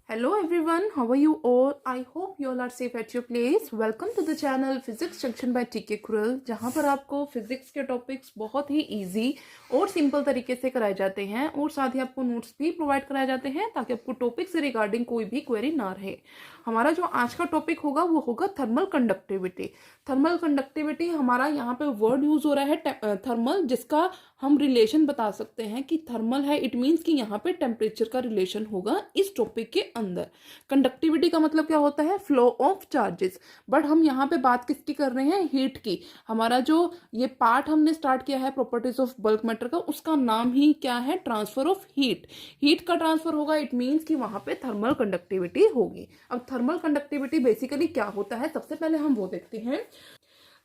Hello everyone, how are you all? I hope you all are safe at your place. Welcome to the channel Physics Junction by TK Kuril, जहाँ पर आपको physics के topics बहुत ही easy और simple तरीके से कराए जाते हैं और साथ ही आपको नोट्स भी प्रोवाइड कराए जाते हैं ताकि आपको टॉपिक से रिगार्डिंग कोई भी क्वेरी ना रहे। हमारा जो आज का टॉपिक होगा वो होगा थर्मल कंडक्टिविटी। थर्मल कंडक्टिविटी हमारा यहाँ पे वर्ड यूज हो रहा है थर्मल, जिसका हम रिलेशन बता सकते हैं कि थर्मल है। इट मीन्स कि यहाँ पे टेम्परेचर का रिलेशन होगा इस टॉपिक के अंदर। कंडक्टिविटी का मतलब क्या होता है? Flow of charges. बट हम यहाँ पे बात किसकी कर रहे हैं? हीट की। हमारा जो ये पार्ट हमने स्टार्ट किया है प्रॉपर्टीज ऑफ बल्क मैटर का, उसका नाम ही क्या है? Transfer of heat. हीट का ट्रांसफर होगा, इट मीन्स कि वहां पे थर्मल कंडक्टिविटी होगी। अब थर्मल कंडक्टिविटी बेसिकली क्या होता है, सबसे पहले हम वो देखते हैं।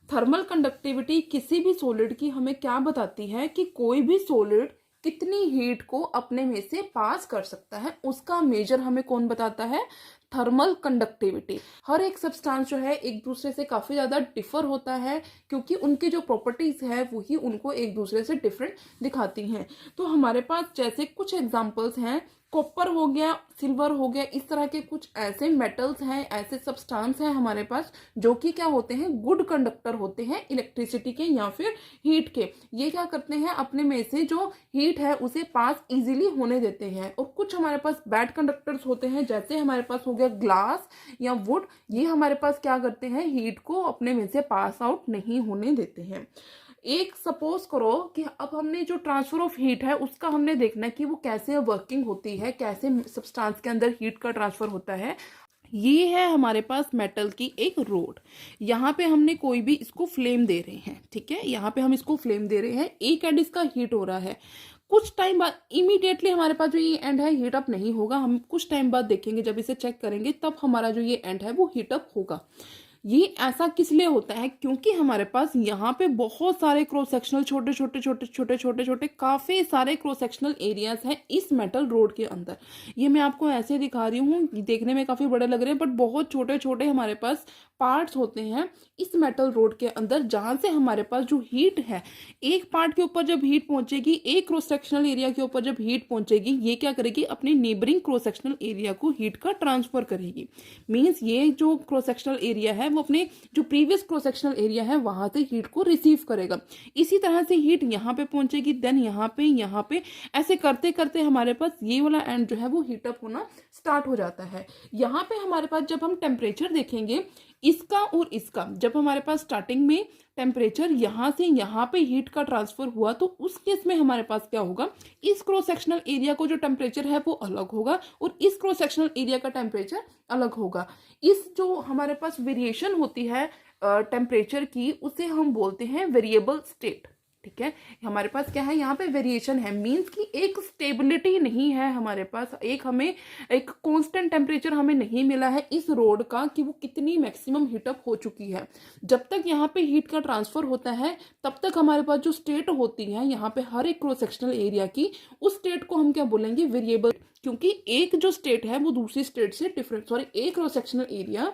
थर्मल कंडक्टिविटी किसी भी सॉलिड की हमें क्या बताती है कि कोई भी सॉलिड कितनी हीट को अपने में से पास कर सकता है, उसका मेजर हमें कौन बताता है? Thermal conductivity. हर एक सब्सटेंस जो है एक दूसरे से काफी ज्यादा डिफर होता है, क्योंकि उनकी जो प्रॉपर्टीज है वही उनको एक दूसरे से डिफरेंट दिखाती हैं। तो हमारे पास जैसे कुछ एग्जांपल्स हैं, कॉपर हो गया, सिल्वर हो गया, इस तरह के कुछ ऐसे मेटल्स हैं, ऐसे सब्सटेंस हैं हमारे पास जो कि क्या होते हैं? गुड कंडक्टर होते हैं इलेक्ट्रिसिटी के या फिर हीट के। ये क्या करते हैं? अपने में से जो हीट है उसे पास इजीली होने देते हैं। और कुछ हमारे पास बैड कंडक्टर्स होते हैं, जैसे हमारे पास हो गया ग्लास या वुड। ये हमारे पास क्या करते हैं? हीट को अपने में से पास आउट नहीं होने देते हैं। एक सपोज करो कि अब हमने जो ट्रांसफर ऑफ हीट है उसका हमने देखना है कि वो कैसे वर्किंग होती है, कैसे सब्सटेंस के अंदर हीट का ट्रांसफर होता है। ये है हमारे पास मेटल की एक रोड। यहाँ पे हमने कोई भी इसको फ्लेम दे रहे हैं, ठीक है? यहाँ पे हम इसको फ्लेम दे रहे हैं, एक एंड इसका हीट हो रहा है। कुछ टाइम बाद इमीडिएटली हमारे पास जो ये एंड है हीट अप नहीं होगा। हम कुछ टाइम बाद देखेंगे, जब इसे चेक करेंगे तब हमारा जो ये एंड है वो हीट अप होगा। ये ऐसा किस लिए होता है? क्योंकि हमारे पास यहाँ पे बहुत सारे क्रॉस सेक्शनल छोटे छोटे छोटे छोटे छोटे छोटे काफी सारे क्रॉस सेक्शनल एरियाज हैं इस मेटल रोड के अंदर। ये मैं आपको ऐसे दिखा रही हूँ, देखने में काफी बड़े लग रहे हैं बट बहुत छोटे छोटे हमारे पास पार्ट्स होते हैं इस मेटल रोड के अंदर, जहां से हमारे पास जो हीट है, एक पार्ट के ऊपर जब हीट पहुंचेगी, एक क्रॉस सेक्शनल एरिया के ऊपर जब हीट पहुंचेगी, ये क्या करेगी? अपने नेबरिंग क्रॉस सेक्शनल एरिया को हीट का ट्रांसफर करेगी। मीन्स ये जो क्रॉस सेक्शनल एरिया है वो अपने जो प्रीवियस क्रॉस सेक्शनल एरिया है वहां से हीट को रिसीव करेगा। इसी तरह से हीट यहाँ पे पहुंचेगी, देन यहाँ पे ऐसे करते करते हमारे पास ये वाला एंड जो है वो हीट अप होना स्टार्ट हो जाता है। यहाँ पे हमारे पास जब हम टेम्परेचर देखेंगे इसका और इसका, जब हमारे पास स्टार्टिंग में टेम्परेचर यहाँ से यहाँ पे हीट का ट्रांसफर हुआ तो उस केस में हमारे पास क्या होगा? इस क्रॉस सेक्शनल एरिया को जो टेम्परेचर है वो अलग होगा और इस क्रॉस सेक्शनल एरिया का टेम्परेचर अलग होगा। इस जो हमारे पास वेरिएशन होती है टेम्परेचर की, उसे हम बोलते हैं वेरिएबल स्टेट। ठीक है, हमारे पास क्या है? यहाँ पे वेरिएशन है, मींस कि एक स्टेबिलिटी नहीं है हमारे पास। हमें एक कांस्टेंट टेम्परेचर हमें नहीं मिला है इस रोड का कि वो कितनी मैक्सिमम हीटअप हो चुकी है। जब तक यहाँ पे हीट का ट्रांसफर होता है तब तक हमारे पास जो स्टेट होती है यहाँ पे हर एक क्रॉस सेक्शनल एरिया की, उस स्टेट को हम क्या बोलेंगे? वेरिएबल। क्योंकि एक जो स्टेट है वो दूसरी स्टेट से डिफरेंट, एक क्रॉस सेक्शनल एरिया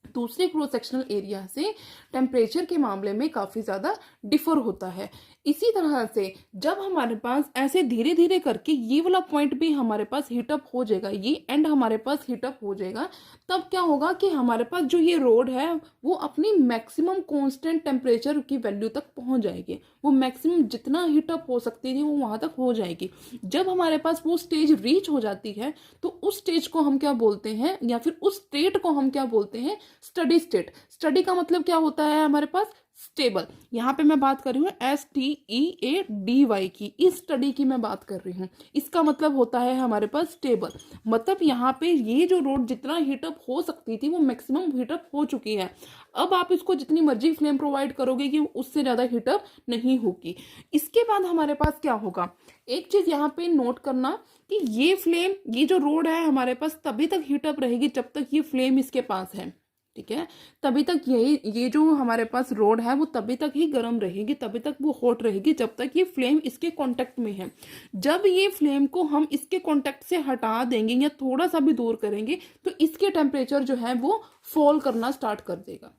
दूसरे क्रॉस सेक्शनल एरिया से टेम्परेचर के मामले में काफी ज्यादा डिफर होता है। इसी तरह से जब हमारे पास ऐसे धीरे धीरे करके ये वाला पॉइंट भी हमारे पास हीटअप हो जाएगा, ये एंड हमारे पास हीटअप हो जाएगा, तब क्या होगा कि हमारे पास जो ये रोड है वो अपनी मैक्सिमम कांस्टेंट टेम्परेचर की वैल्यू तक पहुंच जाएगी। वो मैक्सिमम जितना हीटअप हो सकती थी वो वहां तक हो जाएगी। जब हमारे पास वो स्टेज रीच हो जाती है तो उस स्टेज को हम क्या बोलते हैं, या फिर उस स्टेट को हम क्या बोलते हैं? Steady state. स्टडी का मतलब क्या होता है हमारे पास? स्टेबल। यहाँ पे मैं बात कर रही हूँ STEADY की, इस स्टडी की मैं बात कर रही हूँ। इसका मतलब होता है हमारे पास स्टेबल। मतलब यहाँ पे ये जो रोड जितना हीटअप हो सकती थी वो मैक्सिमम हीटअप हो चुकी है। अब आप इसको जितनी मर्जी फ्लेम प्रोवाइड करोगे कि उससे ज्यादा हीटअप नहीं होगी। इसके बाद हमारे पास क्या होगा? एक चीज यहाँ पे नोट करना कि ये फ्लेम, ये जो रोड है हमारे पास तभी तक हीटअप रहेगी जब तक ये फ्लेम इसके पास है। ठीक है, तभी तक ये जो हमारे पास रोड है वो तभी तक ही गर्म रहेगी, तभी तक वो हॉट रहेगी जब तक ये फ्लेम इसके कांटेक्ट में है। जब ये फ्लेम को हम इसके कांटेक्ट से हटा देंगे या थोड़ा सा भी दूर करेंगे तो इसके टेम्परेचर जो है वो फॉल करना स्टार्ट कर देगा।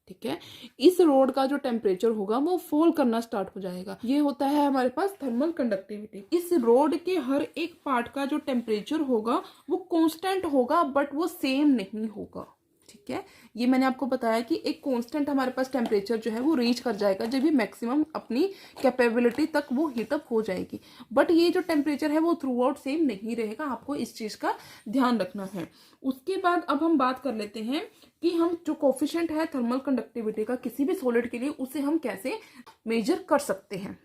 ठीक है। इस रोड का जो टेम्परेचर होगा वो फॉल करना स्टार्ट हो जाएगा। ये होता है हमारे पास थर्मल कंडक्टिविटी। इस रोड के हर एक पार्ट का जो टेम्परेचर होगा वो कांस्टेंट होगा, बट वो सेम नहीं होगा। ठीक है, ये मैंने आपको बताया कि एक कांस्टेंट हमारे पास टेम्परेचर जो है वो रीच कर जाएगा जब भी मैक्सिमम अपनी कैपेबिलिटी तक वो हीटअप हो जाएगी। बट ये जो टेम्परेचर है वो थ्रू आउट सेम नहीं रहेगा, आपको इस चीज़ का ध्यान रखना है। उसके बाद अब हम बात कर लेते हैं कि हम जो कोफिशिएंट है थर्मल कंडक्टिविटी का किसी भी सॉलिड के लिए, उसे हम कैसे मेजर कर सकते हैं।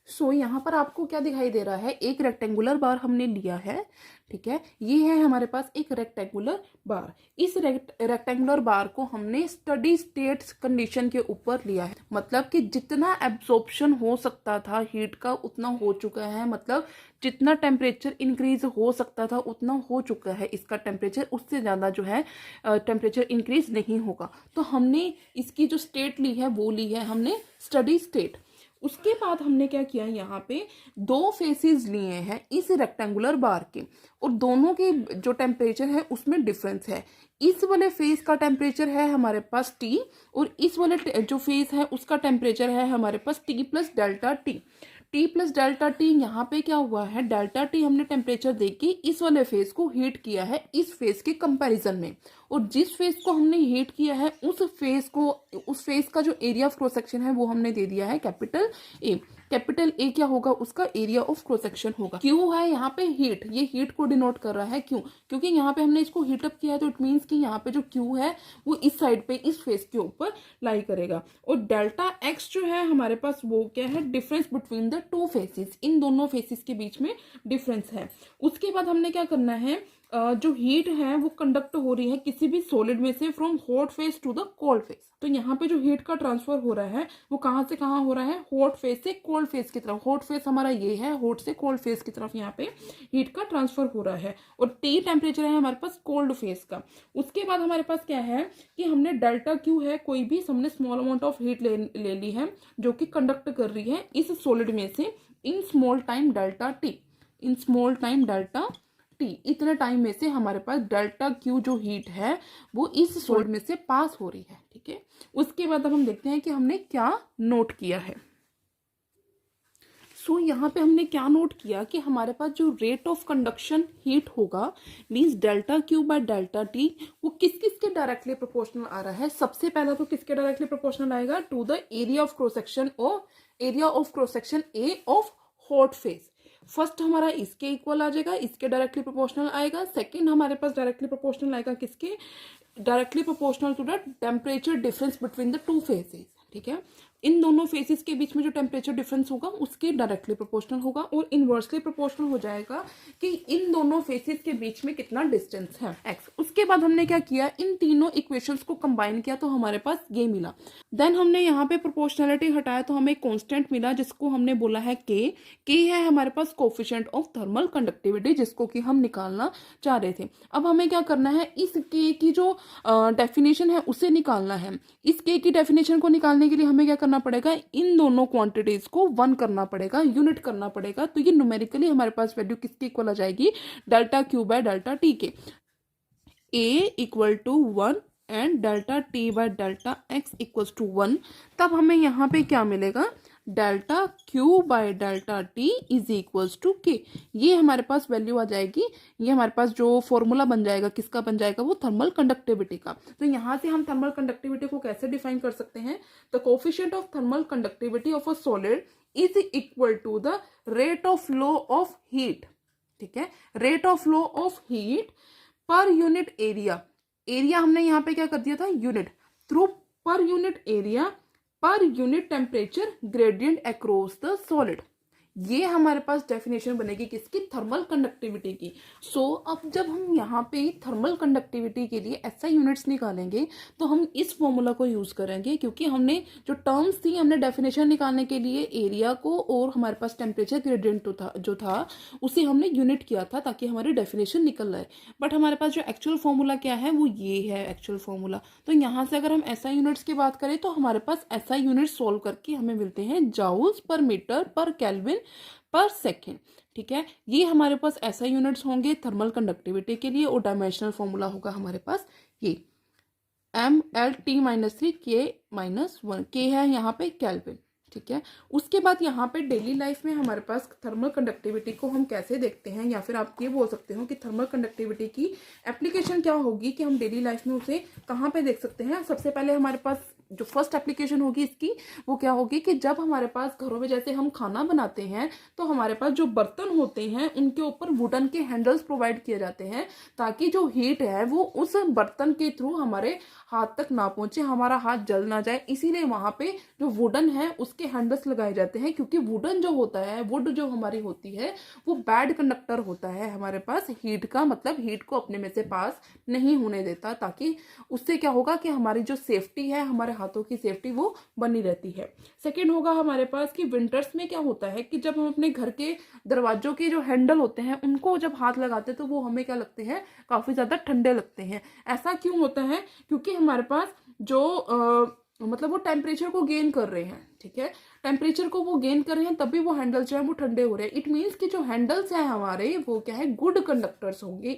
सो यहाँ पर आपको क्या दिखाई दे रहा है, एक रेक्टेंगुलर बार हमने लिया है। ठीक है, ये है हमारे पास एक रेक्टेंगुलर बार। इस रेक्टेंगुलर बार को हमने स्टडी स्टेट कंडीशन के ऊपर लिया है, मतलब कि जितना एब्जॉर्प्शन हो सकता था हीट का उतना हो चुका है, मतलब जितना टेम्परेचर इंक्रीज हो सकता था उतना हो चुका है इसका टेम्परेचर, उससे ज़्यादा जो है टेम्परेचर इंक्रीज नहीं होगा। तो हमने इसकी जो स्टेट ली है वो ली है हमने स्टडी स्टेट। उसके बाद हमने क्या किया, यहाँ पे दो फेसेस लिए हैं इस रेक्टेंगुलर बार के, और दोनों के जो टेम्परेचर है उसमें डिफरेंस है। इस वाले फेस का टेम्परेचर है हमारे पास T, और इस वाले जो फेस है उसका टेम्परेचर है हमारे पास T plus delta T. T plus delta T, यहाँ पे क्या हुआ है, डेल्टा टी हमने टेम्परेचर देके इस वाले फेस को हीट किया है इस फेस के कंपैरिजन में, और जिस फेस को हमने हीट किया है उस फेस का जो एरिया ऑफ क्रॉस सेक्शन है वो हमने दे दिया है कैपिटल ए। कैपिटल ए क्या होगा, उसका एरिया ऑफ क्रॉस सेक्शन होगा। क्यू है यहाँ पे हीट, ये हीट को डिनोट कर रहा है। क्यों, क्योंकि यहाँ पे हमने इसको हीटअप किया है, तो इट मीन्स कि यहाँ पे जो क्यू है वो इस साइड पे इस फेस के ऊपर लाई करेगा। और डेल्टा एक्स जो है हमारे पास वो क्या है, difference between the two faces, इन दोनों फेसेस के बीच में डिफरेंस है। उसके बाद हमने क्या करना है, जो हीट है वो कंडक्ट हो रही है किसी भी सॉलिड में से from hot face to the cold face. तो यहाँ पे जो हीट का ट्रांसफर हो रहा है वो कहाँ से कहाँ हो रहा है, हॉट फेस से कोल्ड फेस की तरफ। हॉट फेस हमारा ये है, हॉट से कोल्ड फेस की तरफ यहाँ पे हीट का ट्रांसफर हो रहा है, और T टेम्परेचर है हमारे पास कोल्ड फेस का। उसके बाद हमारे पास क्या है कि हमने डेल्टा क्यू है, कोई भी हमने स्मॉल अमाउंट ऑफ हीट ले ली है जो कि कंडक्ट कर रही है इस सॉलिड में से in small time delta T, in small time delta T. इतने टाइम में से हमारे पास डेल्टा क्यू जो हीट है वो इस सॉलिड में से पास हो रही है। ठीक है, उसके बाद अब हम देखते हैं कि हमने क्या नोट किया है। सो यहाँ पे हमने क्या नोट किया कि हमारे पास जो रेट ऑफ कंडक्शन हीट होगा means delta Q by delta T, वो किस किस के डायरेक्टली प्रोपोर्शनल आ रहा है। सबसे पहला तो किसके डायरेक्टली प्रोपोर्शनल आएगा, to the area of cross section A of hot face. First हमारा इसके इक्वल आ जाएगा, इसके डायरेक्टली प्रोपोर्शनल आएगा। सेकंड हमारे पास डायरेक्टली प्रोपोर्शनल आएगा किसके, directly proportional to the temperature difference between the two faces. ठीक है, इन दोनों फेसेस के बीच में जो टेम्परेचर डिफरेंस होगा उसके डायरेक्टली प्रोपोर्शनल होगा, और इनवर्सली प्रोपोर्शनल हो जाएगा कि इन दोनों फेसेस के बीच में कितना डिस्टेंस है, x। उसके बाद हमने क्या किया, इन तीनों इक्वेशंस को कंबाइन किया तो हमारे पास ये मिला। देन हमने यहाँ पे प्रोपोर्शनलिटी हटाया तो हमें कांस्टेंट मिला जिसको हमने बोला है k है हमारे पास कोफिशिएंट ऑफ थर्मल कंडक्टिविटी, जिसको कि हम निकालना चाह रहे थे। अब हमें क्या करना है, इस k की जो डेफिनेशन है उसे निकालना है। इस k की डेफिनेशन को निकालने के लिए हमें क्या करना पड़ेगा, इन दोनों क्वांटिटीज को 1 करना पड़ेगा, यूनिट करना पड़ेगा। तो ये न्यूमेरिकली हमारे पास वैल्यू किसकी इक्वल आ जाएगी, delta Q by delta T K. a equal to 1 and delta T by delta X equals to 1। तब हमें यहाँ पे क्या मिलेगा, delta Q by delta T is equals to K. ये हमारे पास वैल्यू आ जाएगी, ये हमारे पास जो फॉर्मूला बन जाएगा किसका बन जाएगा, वो थर्मल कंडक्टिविटी का। तो यहाँ से हम थर्मल कंडक्टिविटी को कैसे डिफाइन कर सकते हैं, the coefficient of thermal conductivity of a solid is equal to the rate of flow of heat. ठीक है, rate of flow of heat per unit area. Area हमने यहाँ पे क्या कर दिया था, unit, through per unit area per unit temperature gradient across the solid. ये हमारे पास डेफिनेशन बनेगी किसकी, थर्मल कंडक्टिविटी की। सो अब जब हम यहाँ पे थर्मल कंडक्टिविटी के लिए ऐसा यूनिट्स निकालेंगे तो हम इस फॉर्मूला को यूज करेंगे, क्योंकि हमने जो टर्म्स थी हमने डेफिनेशन निकालने के लिए एरिया को और हमारे पास टेम्परेचर ग्रेडियंट जो था उसे हमने यूनिट किया था ताकि हमारी डेफिनेशन निकल रहे। बट हमारे पास जो एक्चुअल फॉर्मूला क्या है वो ये है एक्चुअल फॉर्मूला। तो यहाँ से अगर हम ऐसा यूनिट्स की बात करें तो हमारे पास ऐसा यूनिट सोल्व करके हमें मिलते हैं जाउल्स पर मीटर पर केल्विन पर सेकेंड। ठीक है, ये हमारे पास ऐसा यूनिट्स होंगे थर्मल कंडक्टिविटी के लिए, और डायमेंशनल फॉर्मूला होगा हमारे पास ये। MLT-3 K-1 के है यहाँ पे केल्विन, ठीक है। उसके बाद यहाँ पे डेली लाइफ में हमारे पास थर्मल कंडक्टिविटी को हम कैसे देखते हैं, या फिर आप ये बोल सकते हो कि थर्मल कंडक्टिविटी की एप्लीकेशन क्या होगी, कि हम डेली लाइफ में उसे कहाँ पे देख सकते हैं। सबसे पहले हमारे पास जो फर्स्ट एप्लीकेशन होगी इसकी, वो क्या होगी कि जब हमारे पास घरों में जैसे हम खाना बनाते हैं तो हमारे पास जो बर्तन होते हैं उनके ऊपर वुडन के हैंडल्स प्रोवाइड किए जाते हैं, ताकि जो हीट है वो उस बर्तन के थ्रू हमारे हाथ तक ना पहुंचे, हमारा हाथ जल ना जाए। इसीलिए वहां पे जो वुडन है उसके हैंडल्स लगाए जाते हैं, क्योंकि वुडन जो होता है, वुड जो हमारी होती है, वो बैड कंडक्टर होता है हमारे पास हीट का, मतलब हीट को अपने में से पास नहीं होने देता, ताकि उससे क्या होगा कि हमारी जो सेफ्टी है, हमारे हाथों की सेफ्टी वो बनी रहती है। सेकेंड होगा हमारे पास कि विंटर्स में क्या होता है कि जब हम अपने घर के दरवाजों के जो हैंडल होते हैं उनको जब हाथ लगाते हैं तो वो हमें क्या लगते हैं, काफी ज्यादा ठंडे लगते हैं। ऐसा क्यों होता है, क्योंकि हमारे पास जो मतलब वो टेम्परेचर को गेन कर रहे हैं, ठीक है, टेम्परेचर को वो गेन कर रहे हैं, तभी वो हैंडल्स जो है वो ठंडे हो रहे हैं। इट मीन्स कि जो हैंडल्स हैं हमारे, वो क्या है, गुड कंडक्टर्स होंगे,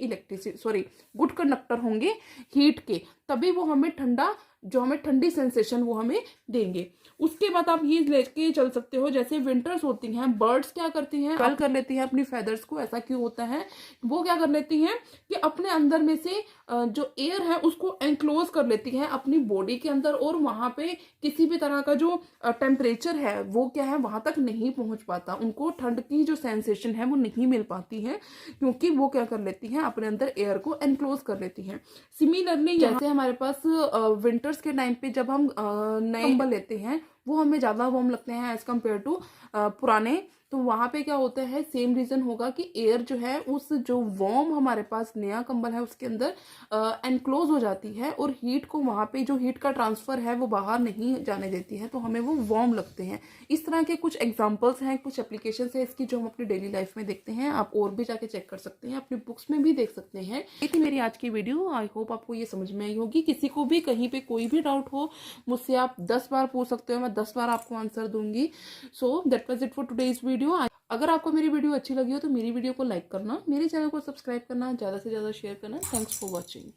गुड कंडक्टर होंगे हीट के, तभी वो हमें ठंडा, जो हमें ठंडी सेंसेशन वो हमें देंगे। उसके बाद आप ये लेके चल सकते हो, जैसे विंटर्स होती हैं, बर्ड्स क्या करती हैं, कर्ल कर लेती हैं अपनी फेदर्स को। ऐसा क्यों होता है, वो क्या कर लेती हैं कि अपने अंदर में से जो एयर है उसको एनक्लोज कर लेती है अपनी बॉडी के अंदर, और वहां पे किसी भी तरह का जो टेम्परेचर है वो क्या है, वहां तक नहीं पहुंच पाता, उनको ठंड की जो सेंसेशन है वो नहीं मिल पाती है, क्योंकि वो क्या कर लेती हैं, अपने अंदर एयर को एनक्लोज कर लेती हैं। सिमिलरली जैसे हमारे पास विंटर्स के टाइम पे जब हम नए कंबल लेते हैं वो हमें ज्यादा वार्म लगते हैं एज कम्पेयर टू पुराने, तो वहां पे क्या होता है, सेम रीजन होगा कि एयर जो है उस जो वार्म हमारे पास नया कंबल है उसके अंदर एनक्लोज हो जाती है, और हीट को वहां पे जो हीट का ट्रांसफर है वो बाहर नहीं जाने देती है, तो हमें वो वार्म लगते हैं। इस तरह के कुछ एग्जांपल्स हैं, कुछ एप्लीकेशंस है इसकी, जो हम अपनी डेली लाइफ में देखते हैं। आप और भी जाके चेक कर सकते हैं, अपनी बुक्स में भी देख सकते हैं। ये थी मेरी आज की वीडियो, आई होप आपको ये समझ में आई होगी। किसी को भी कहीं पे कोई भी डाउट हो, मुझसे आप 10 बार पूछ सकते हो, मैं 10 बार आपको आंसर दूंगी। So that was it for today's video. अगर आपको मेरी वीडियो अच्छी लगी हो तो मेरी वीडियो को लाइक करना, मेरे चैनल को सब्सक्राइब करना, ज़्यादा से ज़्यादा शेयर करना। Thanks for watching.